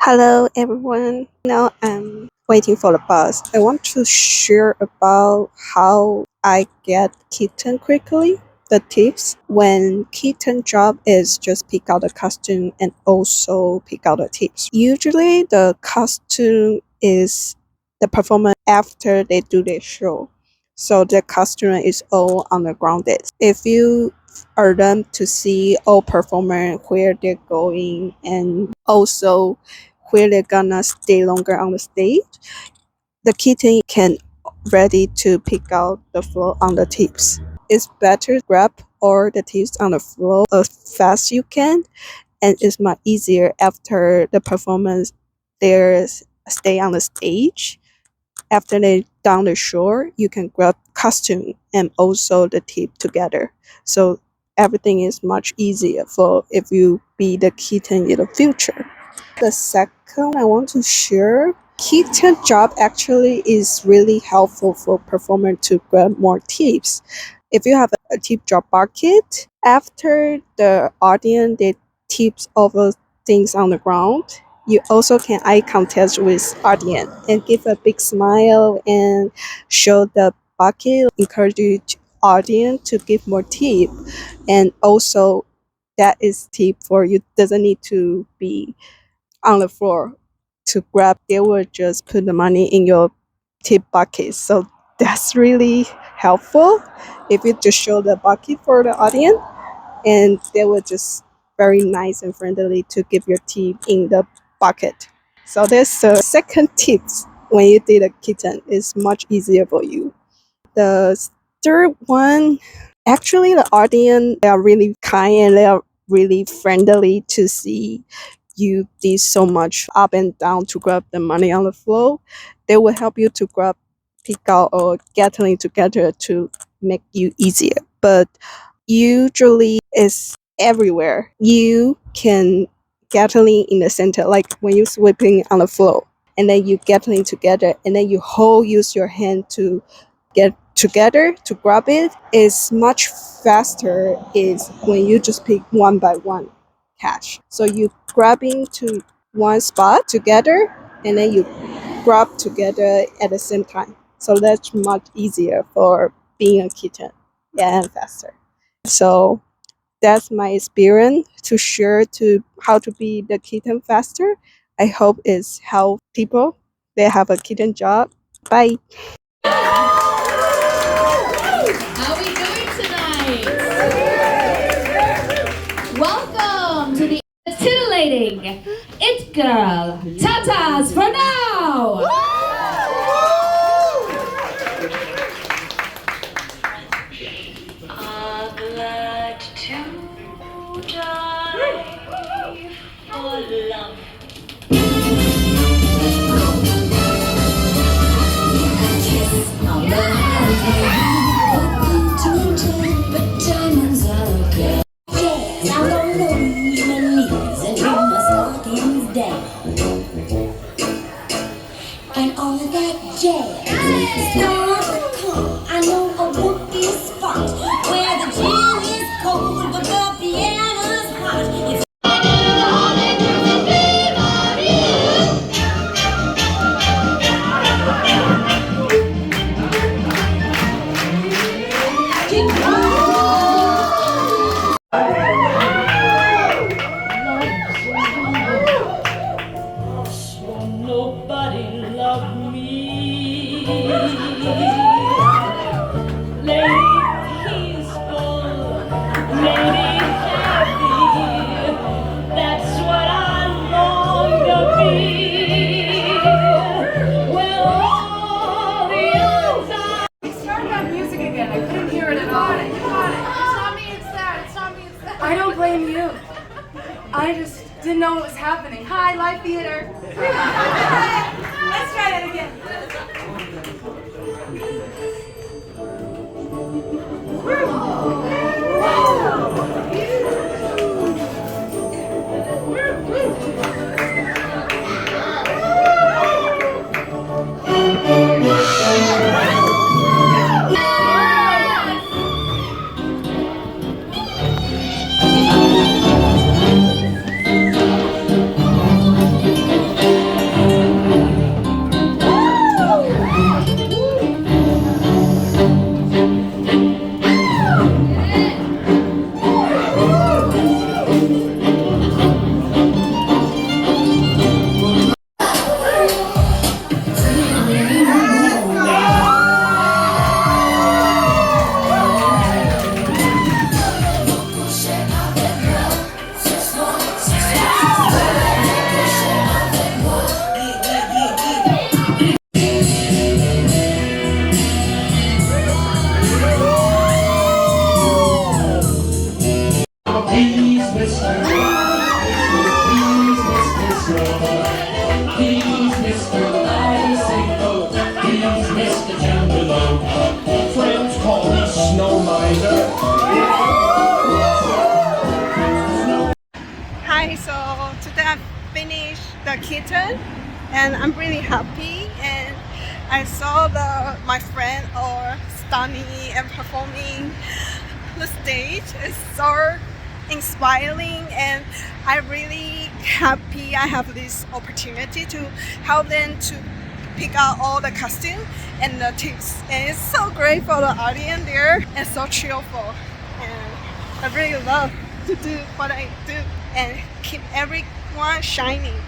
Hello everyone. Now I'm waiting for the bus. I want to share about how I get kitten quickly. The tips when kitten job is just pick out the costume and also pick out the tips. Usually the costume is the performance after they do their show. So the costume is all on the grounded. If you are them to see all performer where they're going and also where they're gonna stay longer on the stage, the kitten can ready to pick out the floor on the tips. It's better grab all the tips on the floor as fast you can, and it's much easier after the performance. There's stay on the stage. After they down the shore, you can grab costume and also the tip together. So everything is much easier for if you be the kitten in the future. The second I want to share, kitten job actually is really helpful for performer to grab more tips. If you have a tip job bucket, after the audience they tips over things on the ground, you also can eye contact with audience and give a big smile and show the bucket, encourage you audience to give more tip, and also that is tip for you doesn't need to be on the floor to grab. They will just put the money in your tip bucket. So that's really helpful if you just show the bucket for the audience, and they will just very nice and friendly to give your tip in the bucket. So there's the second tips when you did a kitten is much easier for you. The third one, actually the audience they are really kind and they are really friendly to see you did so much up and down to grab the money on the floor. They will help you to grab, pick out, or getting together to make you easier. But usually it's everywhere. You can getting in the center, like when you're sweeping on the floor, and then you getting together, and then you hold use your hand to get together to grab it. Is much faster is when you just pick one by one catch. So you grabbing to one spot together, and then you grab together at the same time. So that's much easier for being a kitten, yeah, and faster. So that's my experience to share to how to be the kitten faster. I hope it's help people. They have a kitten job. Bye. How are we doing tonight? Welcome to the titillating It Girl, Tatas Fornow! I'd like to die for love. And all of that jazz. Stars will come. I know a whoopee spot where the gin is cold, but the piano's hot. It's Nobody loved me. Lady peaceful, lady happy. That's what I long to be. Well, all the odds are. Start that music again. I couldn't hear it at all. You got it. It's not me, it's that. It's not me, it's that. I don't blame you. I just didn't know what was happening. Hi, live theater. Let's try that again. He's Mr. Bicycle. He's Mr. Gentleman. Friends call me Snow Miser. Hi, so today I finished the kitten and I'm really happy, and I saw my friend all stunning and performing the stage. It's so inspiring, and I'm really happy I have this opportunity to help them to pick out all the costume and the tips, and it's so great for the audience there and so cheerful, and I really love to do what I do and keep everyone shining.